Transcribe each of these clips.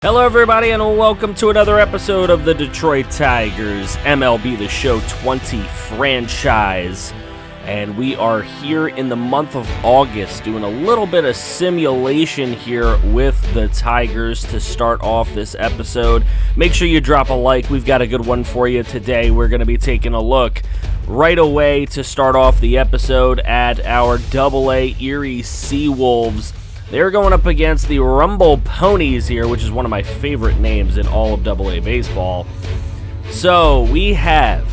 Hello everybody and welcome to another episode of the Detroit Tigers MLB The Show 20 franchise. And we are here in the month of August doing a little bit of simulation here with the Tigers to start off this episode. Make sure you drop a like. We've got a good one for you today. We're going to be taking a look right away to start off the episode at our AA Erie Seawolves. They're going up against the Rumble Ponies here, which is one of my favorite names in all of AA baseball. So we have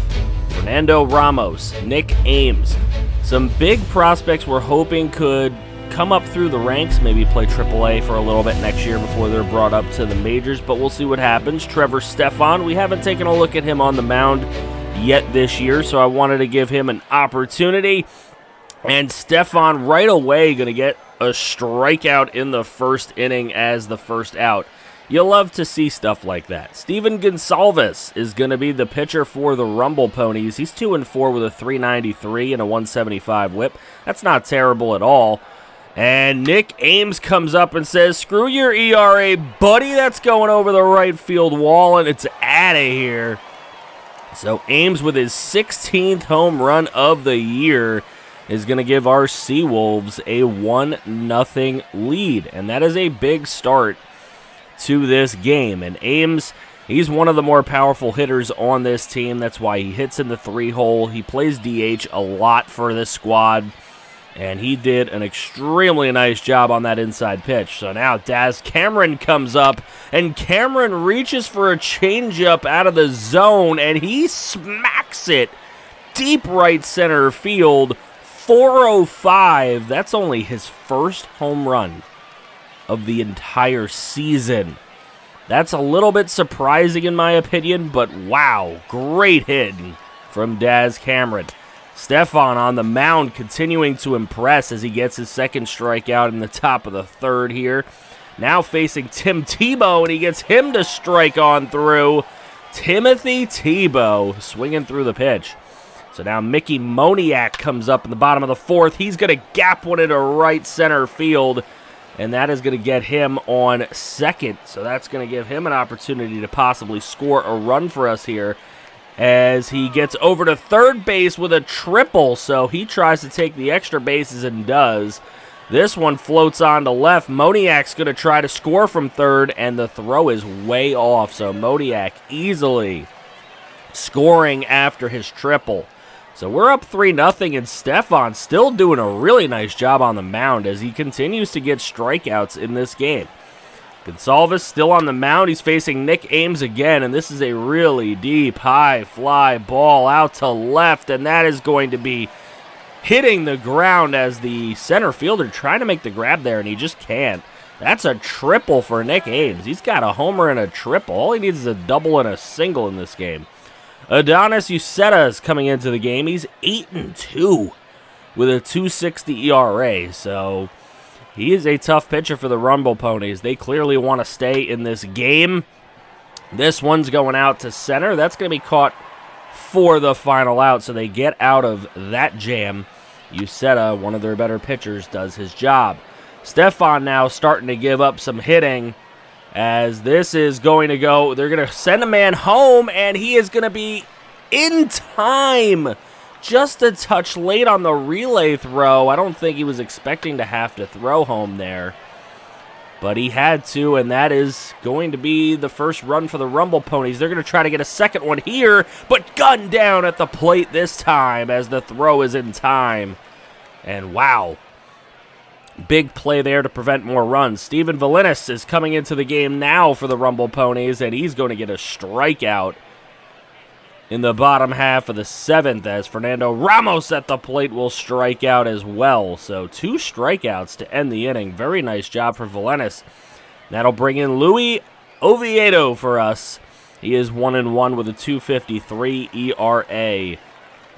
Fernando Ramos, Nick Ames, some big prospects we're hoping could come up through the ranks, maybe play AAA for a little bit next year before they're brought up to the majors, but we'll see what happens. Trevor Stefan, we haven't taken a look at him on the mound yet this year, so I wanted to give him an opportunity. And Stefan right away going to get a strikeout in the first inning as the first out. You'll love to see stuff like that. Steven Gonsalves is going to be the pitcher for the Rumble Ponies. He's 2-4 with a 393 and a 175 whip. That's not terrible at all. And Nick Ames comes up and says, "Screw your ERA, buddy. That's going over the right field wall, and it's out of here." So Ames with his 16th home run of the year is going to give our Seawolves a 1-0 lead. And that is a big start to this game. And Ames, he's one of the more powerful hitters on this team. That's why he hits in the 3-hole. He plays DH a lot for this squad. And he did an extremely nice job on that inside pitch. So now Daz Cameron comes up, and Cameron reaches for a changeup out of the zone, and he smacks it deep right center field. 405, that's only his first home run of the entire season. That's a little bit surprising in my opinion, but wow, great hit from Daz Cameron. Stefan on the mound continuing to impress as he gets his second strikeout in the top of the third here. Now facing Tim Tebow, and he gets him to strike on through. Timothy Tebow swinging through the pitch. So now Mickey Moniak comes up in the bottom of the fourth. He's going to gap one into right center field, and that is going to get him on second. So that's going to give him an opportunity to possibly score a run for us here as he gets over to third base with a triple. So he tries to take the extra bases and does. This one floats on to left. Moniak's going to try to score from third, and the throw is way off. So Moniak easily scoring after his triple. So we're up 3-0, and Stefan still doing a really nice job on the mound as he continues to get strikeouts in this game. Gonsalves still on the mound. He's facing Nick Ames again, and this is a really deep, high fly ball out to left, and that is going to be hitting the ground as the center fielder trying to make the grab there, and he just can't. That's a triple for Nick Ames. He's got a homer and a triple. All he needs is a double and a single in this game. Adonis Uceta is coming into the game. He's 8-2 with a 2.60 ERA, so he is a tough pitcher for the Rumble Ponies. They clearly want to stay in this game. This one's going out to center. That's going to be caught for the final out, so they get out of that jam. Uceta, one of their better pitchers, does his job. Stefan now starting to give up some hitting, as this is going to go, they're going to send a man home, and he is going to be in time. Just a touch late on the relay throw. I don't think he was expecting to have to throw home there, but he had to, and that is going to be the first run for the Rumble Ponies. They're going to try to get a second one here, but gunned down at the plate this time as the throw is in time. And wow. Big play there to prevent more runs. Steven Valinis is coming into the game now for the Rumble Ponies, and he's going to get a strikeout in the bottom half of the seventh as Fernando Ramos at the plate will strike out as well. So 2 strikeouts to end the inning. Very nice job for Valinis. That'll bring in Luis Oviedo for us. He is 1-1 with a 2.53 ERA.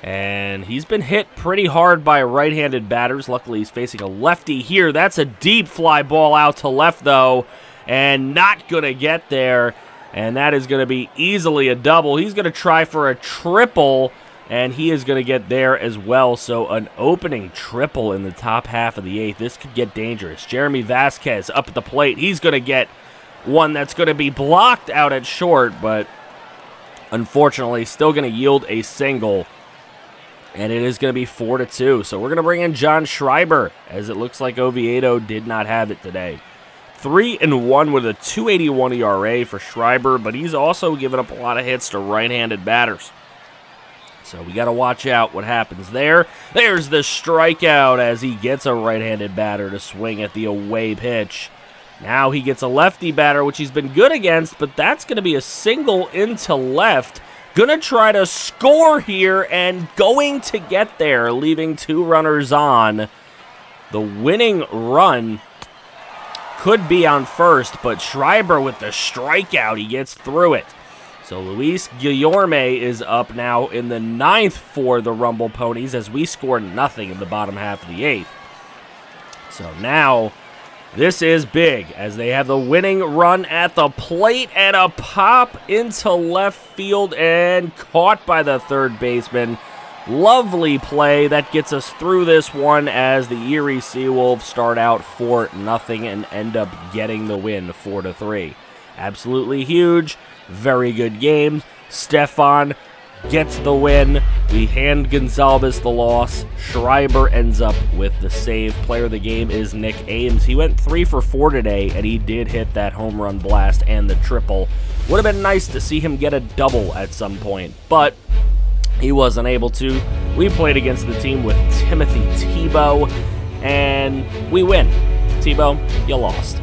And he's been hit pretty hard by right-handed batters. Luckily, he's facing a lefty here. That's a deep fly ball out to left, though, and not going to get there. And that is going to be easily a double. He's going to try for a triple, and he is going to get there as well. So an opening triple in the top half of the eighth. This could get dangerous. Jeremy Vasquez up at the plate. He's going to get one that's going to be blocked out at short, but unfortunately still going to yield a single. And it is going to be 4-2. So we're going to bring in John Schreiber, as it looks like Oviedo did not have it today. 3-1 with a 2.81 ERA for Schreiber, but he's also given up a lot of hits to right-handed batters. So we got to watch out what happens there. There's the strikeout as he gets a right-handed batter to swing at the away pitch. Now he gets a lefty batter, which he's been good against, but that's going to be a single into left. Gonna try to score here and going to get there, leaving 2 runners on. The winning run could be on first, but Schreiber with the strikeout, he gets through it. So Luis Guillorme is up now in the 9th for the Rumble Ponies as we score nothing in the bottom half of the 8th. So now this is big as they have the winning run at the plate and a pop into left field and caught by the third baseman. Lovely play that gets us through this one as the Erie Seawolves start out 4-0 and end up getting the win 4-3. Absolutely huge. Very good game. Stefan gets the win. We hand Gonzalez the loss. Schreiber ends up with the save. Player of the game is Nick Ames. He went 3 for 4 today, and he did hit that home run blast and the triple. Would have been nice to see him get a double at some point, but he wasn't able to. We played against the team with Timothy Tebow, and we win. Tebow, you lost.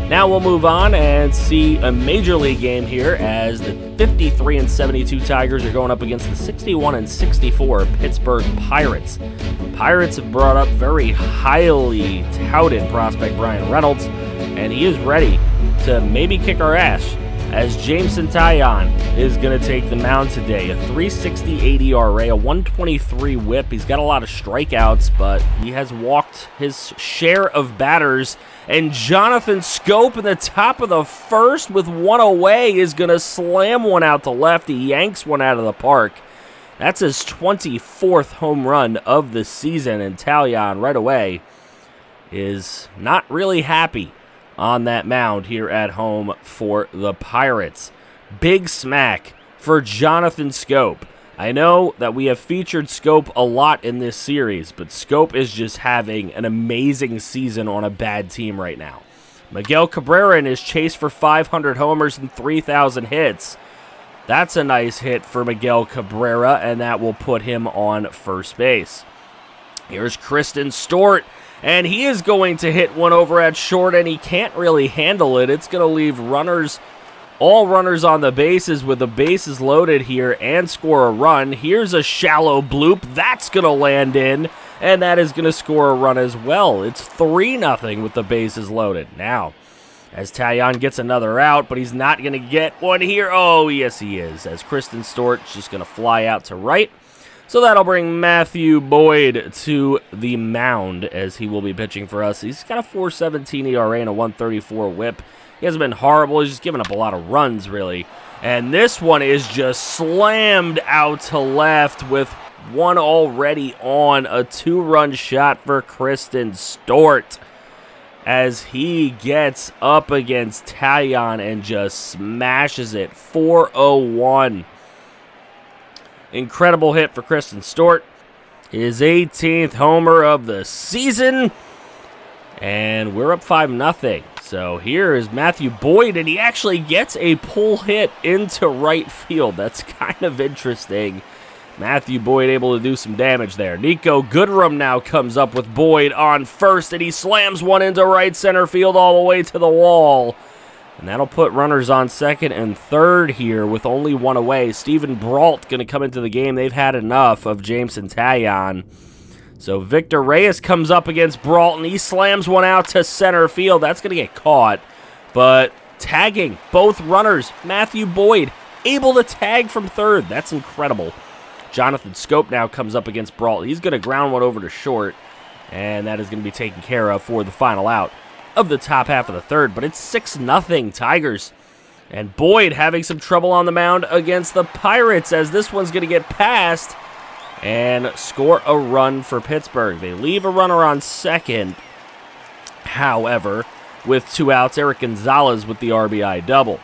Now we'll move on and see a Major League game here as the 53-72 Tigers are going up against the 61-64 Pittsburgh Pirates. The Pirates have brought up very highly touted prospect Brian Reynolds, and he is ready to maybe kick our ass as Jameson Taillon is going to take the mound today. A 3.68 ERA, a 1.23 whip. He's got a lot of strikeouts, but he has walked his share of batters. And Johnathan Schoop in the top of the first with one away is going to slam one out to left. He yanks one out of the park. That's his 24th home run of the season, and Taillon right away is not really happy on that mound here at home for the Pirates. Big smack for Johnathan Schoop. I know that we have featured Schoop a lot in this series, but Schoop is just having an amazing season on a bad team right now. Miguel Cabrera in his chase for 500 homers and 3,000 hits. That's a nice hit for Miguel Cabrera, and that will put him on first base. Here's Christin Stewart, and he is going to hit one over at short, and he can't really handle it. It's going to leave all runners on the bases with the bases loaded here and score a run. Here's a shallow bloop. That's going to land in, and that is going to score a run as well. It's 3-0 with the bases loaded. Now, as Taillon gets another out, but he's not going to get one here. Oh, yes, he is, as Christin Stewart's just going to fly out to right. So that'll bring Matthew Boyd to the mound as he will be pitching for us. He's got a 4.17 ERA and a 1.34 whip. He hasn't been horrible. He's just given up a lot of runs, really. And this one is just slammed out to left with one already on. A 2-run shot for Christin Stewart as he gets up against Taillon and just smashes it. 4-0-1. Incredible hit for Christin Stewart. His 18th homer of the season. And we're up 5-0. So here is Matthew Boyd, and he actually gets a pull hit into right field. That's kind of interesting. Matthew Boyd able to do some damage there. Nico Goodrum now comes up with Boyd on first, and he slams one into right center field all the way to the wall. And that'll put runners on second and third here with only one away. Stephen Brault going to come into the game. They've had enough of Jameson Taillon. So Victor Reyes comes up against Brault, and he slams one out to center field. That's going to get caught. But tagging both runners, Matthew Boyd able to tag from third. That's incredible. Johnathan Schoop now comes up against Brault. He's going to ground one over to short, and that is going to be taken care of for the final out of the top half of the third, but it's 6-0 Tigers. And Boyd having some trouble on the mound against the Pirates as this one's going to get past and score a run for Pittsburgh. They leave a runner on second. However, with 2 outs. Eric Gonzalez with the RBI double.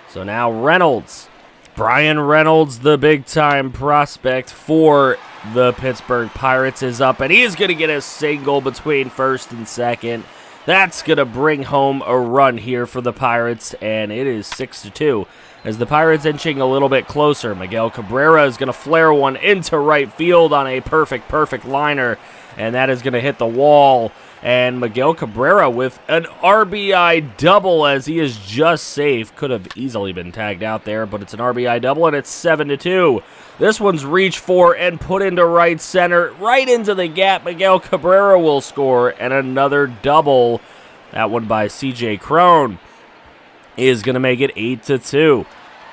So now Reynolds. Brian Reynolds, the big-time prospect for the Pittsburgh Pirates, is up, and he is going to get a single between first and second. That's going to bring home a run here for the Pirates, and it is 6-2. As the Pirates inching a little bit closer, Miguel Cabrera is going to flare one into right field on a perfect liner, and that is going to hit the wall. And Miguel Cabrera with an RBI double as he is just safe. Could have easily been tagged out there, but it's an RBI double, and it's 7-2. This one's reached for and put into right center, right into the gap. Miguel Cabrera will score, and another double. That one by C.J. Cron is going to make it 8-2.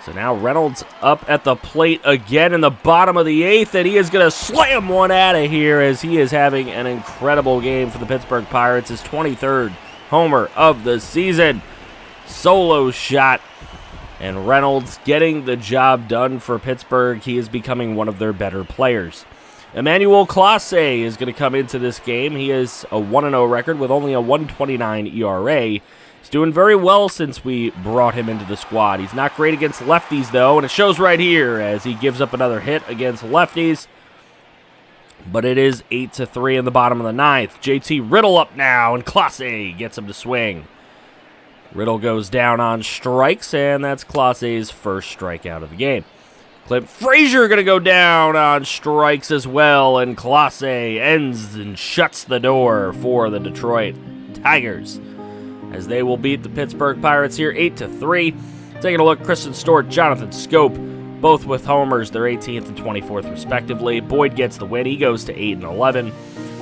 So now Reynolds up at the plate again in the bottom of the 8th, and he is going to slam one out of here as he is having an incredible game for the Pittsburgh Pirates. His 23rd homer of the season. Solo shot, and Reynolds getting the job done for Pittsburgh. He is becoming one of their better players. Emmanuel Clase is going to come into this game. He has a 1-0 record with only a 1.29 ERA. He's doing very well since we brought him into the squad. He's not great against lefties, though, and it shows right here as he gives up another hit against lefties. But it is 8-3 in the bottom of the 9th. JT Riddle up now, and Clase gets him to swing. Riddle goes down on strikes, and that's Clase's first strikeout of the game. Clint Frazier going to go down on strikes as well, and Clase ends and shuts the door for the Detroit Tigers, as they will beat the Pittsburgh Pirates here 8-3. Taking a look, Christin, Stewart, Johnathan, Schoop, both with homers. They're 18th and 24th respectively. Boyd gets the win. He goes to 8-11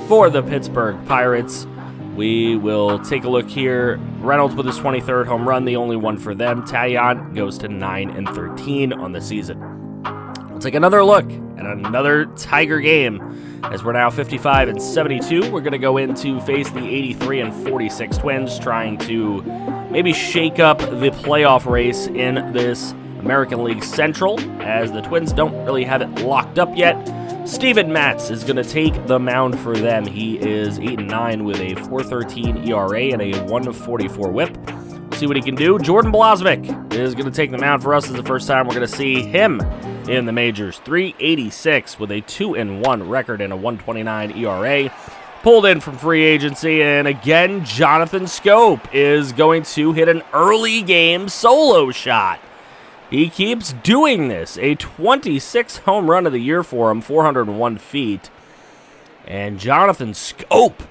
for the Pittsburgh Pirates. We will take a look here. Reynolds with his 23rd home run, the only one for them. Taillon goes to 9-13 on the season. We'll take another look at another Tiger game, as we're now 55-72. We're going to go in to face the 83-46 Twins, trying to maybe shake up the playoff race in this American League Central, as the Twins don't really have it locked up yet. Steven Matz is going to take the mound for them. He is 8-9 with a 4.13 ERA and a 1.44 whip. See what he can do. Jordan Blazovic is going to take the mound for us. This is the first time we're going to see him in the majors. 386 with a 2-1 record and a 1.29 ERA. Pulled in from free agency, and again, Johnathan Schoop is going to hit an early game solo shot. He keeps doing this. A 26th home run of the year for him, 401 feet. And Johnathan Schoop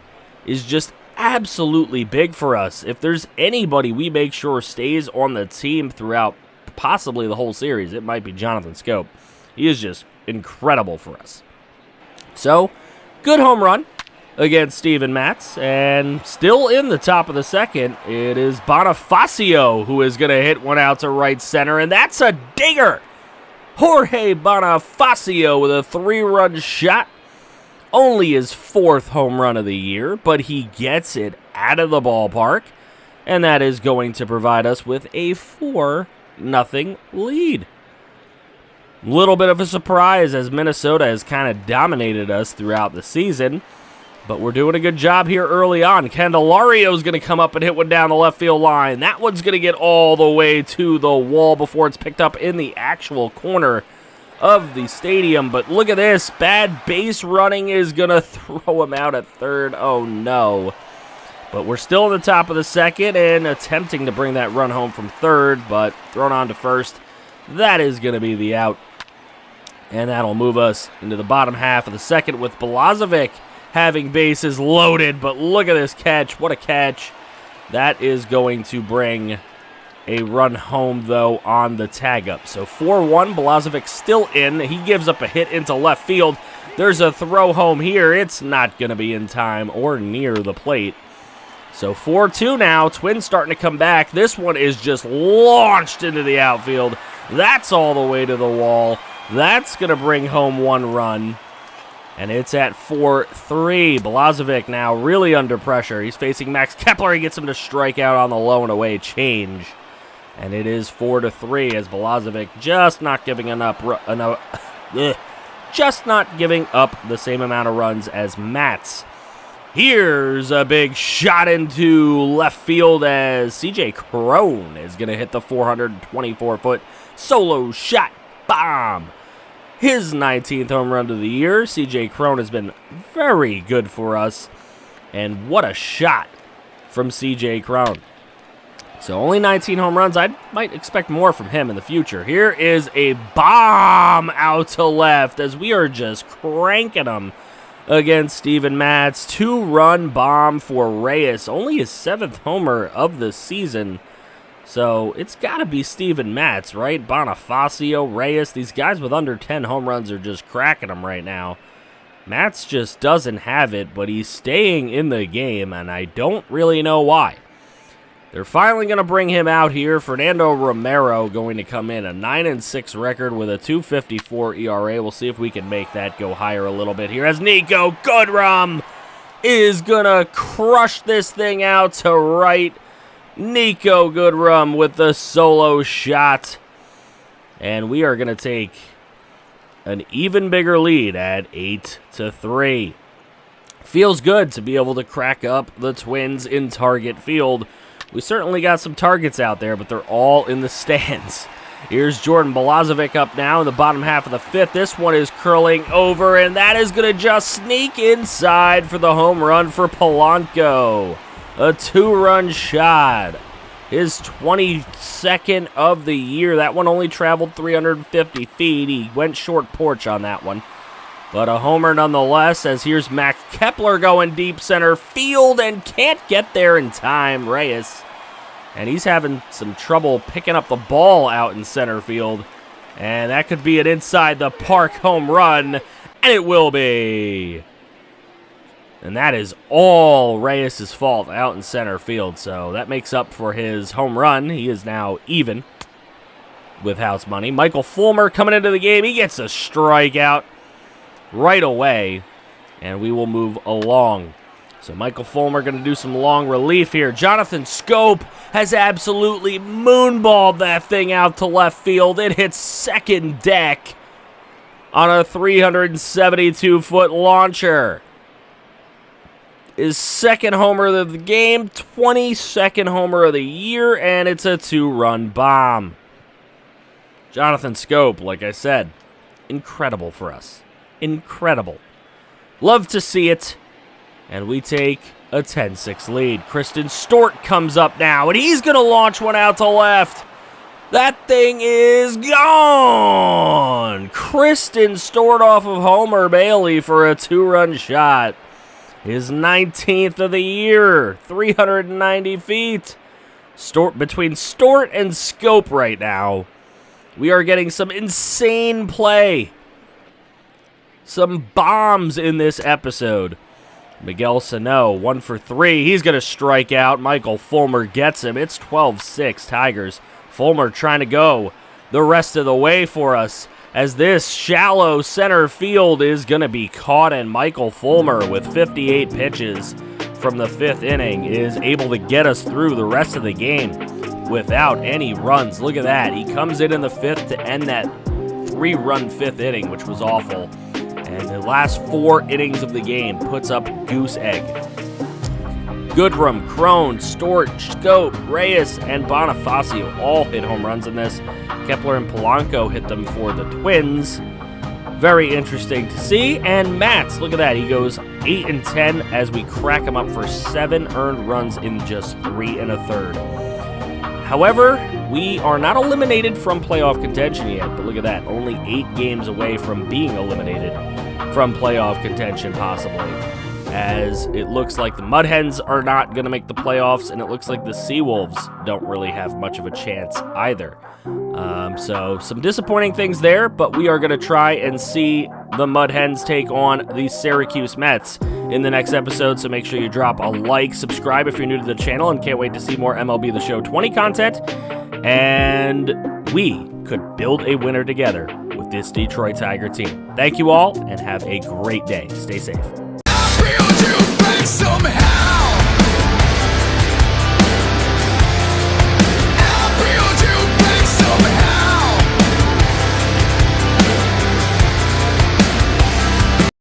is just absolutely big for us. If there's anybody we make sure stays on the team throughout possibly the whole series, it might be Johnathan Schoop. He is just incredible for us. So, good home run against Steven Matz, and still in the top of the second, it is Bonifacio who is going to hit one out to right center, and that's a dinger! Jorge Bonifacio with a 3-run shot. Only his 4th home run of the year, but he gets it out of the ballpark, and that is going to provide us with a 4-0 lead. Little bit of a surprise, as Minnesota has kind of dominated us throughout the season, but we're doing a good job here early on. Candelario is going to come up and hit one down the left field line. That one's going to get all the way to the wall before it's picked up in the actual corner of the stadium. But look at this. Bad base running is going to throw him out at third. Oh, no. But we're still in the top of the second and attempting to bring that run home from third, but thrown on to first. That is going to be the out. And that'll move us into the bottom half of the second with Blazovic having bases loaded. But look at this catch. What a catch. That is going to bring a run home, though, on the tag-up. So 4-1, Blazovic still in. He gives up a hit into left field. There's a throw home here. It's not going to be in time or near the plate. So 4-2 now. Twins starting to come back. This one is just launched into the outfield. That's all the way to the wall. That's going to bring home one run. And it's at 4-3. Blazovic now really under pressure. He's facing Max Kepler. He gets him to strike out on the low and away change. And it is 4-3 as Blazovic just not giving just not giving up the same amount of runs as Matz Here's a big shot into left field as C.J. Cron is going to hit the 424-foot solo shot bomb. His 19th home run of the year. C.J. Cron has been very good for us. And what a shot from C.J. Cron. So only 19 home runs. I might expect more from him in the future. Here is a bomb out to left as we are just cranking them against Steven Matz. 2-run bomb for Reyes. Only his 7th homer of the season. So it's got to be Steven Matz, right? Bonifacio, Reyes. These guys with under 10 home runs are just cracking them right now. Matz just doesn't have it, but he's staying in the game, and I don't really know why. They're finally going to bring him out here. Fernando Romero going to come in. A 9-6 record with a 2.54 ERA. We'll see if we can make that go higher a little bit here as Nico Goodrum is going to crush this thing out to right. Nico Goodrum with the solo shot. And we are going to take an even bigger lead at 8-3. Feels good to be able to crack up the Twins in Target Field. We certainly got some targets out there, but they're all in the stands. Here's Jordan Balazovic up now in the bottom half of the 5th. This one is curling over, and that is going to just sneak inside for the home run for Polanco. A 2-run shot. His 22nd of the year. That one only traveled 350 feet. He went short porch on that one. But a homer nonetheless, as here's Max Kepler going deep center field and can't get there in time, Reyes. And he's having some trouble picking up the ball out in center field. And that could be an inside the park home run, and it will be. And that is all Reyes' fault out in center field. So that makes up for his home run. He is now even with house money. Michael Fulmer coming into the game. He gets a strikeout right away, and we will move along. So Michael Fulmer going to do some long relief here. Johnathan Schoop has absolutely moonballed that thing out to left field. It hits second deck on a 372-foot launcher. His 2nd homer of the game, 22nd homer of the year, and it's a 2-run bomb. Johnathan Schoop, like I said, incredible for us. Incredible. Love to see it. And we take a 10-6 lead. Christin Stewart comes up now, and he's going to launch one out to left. That thing is gone. Christin Stewart off of Homer Bailey for a 2-run shot. His 19th of the year, 390 feet. Between Stewart and Schoop right now, we are getting some insane play. Some bombs in this episode. Miguel Sano, 1 for 3. He's going to strike out. Michael Fulmer gets him. It's 12-6 Tigers. Fulmer trying to go the rest of the way for us as this shallow center field is going to be caught, and Michael Fulmer with 58 pitches from the 5th inning is able to get us through the rest of the game without any runs. Look at that. He comes in the 5th to end that 3-run 5th inning, which was awful. And the last 4 innings of the game puts up goose egg. Goodrum, Cron, Stewart, Schoop, Reyes, and Bonifacio all hit home runs in this. Kepler and Polanco hit them for the Twins. Very interesting to see. And Matz, look at that. He goes 8-10 as we crack him up for 7 earned runs in just 3 1/3. However, we are not eliminated from playoff contention yet, but look at that, only 8 games away from being eliminated from playoff contention possibly, as it looks like the Mud Hens are not going to make the playoffs, and it looks like the Seawolves don't really have much of a chance either. So some disappointing things there, but we are going to try and see the Mud Hens take on the Syracuse Mets in the next episode, so make sure you drop a like, subscribe if you're new to the channel, and can't wait to see more MLB The Show 20 content, and we could build a winner together with this Detroit Tiger team. Thank you all, and have a great day. Stay safe.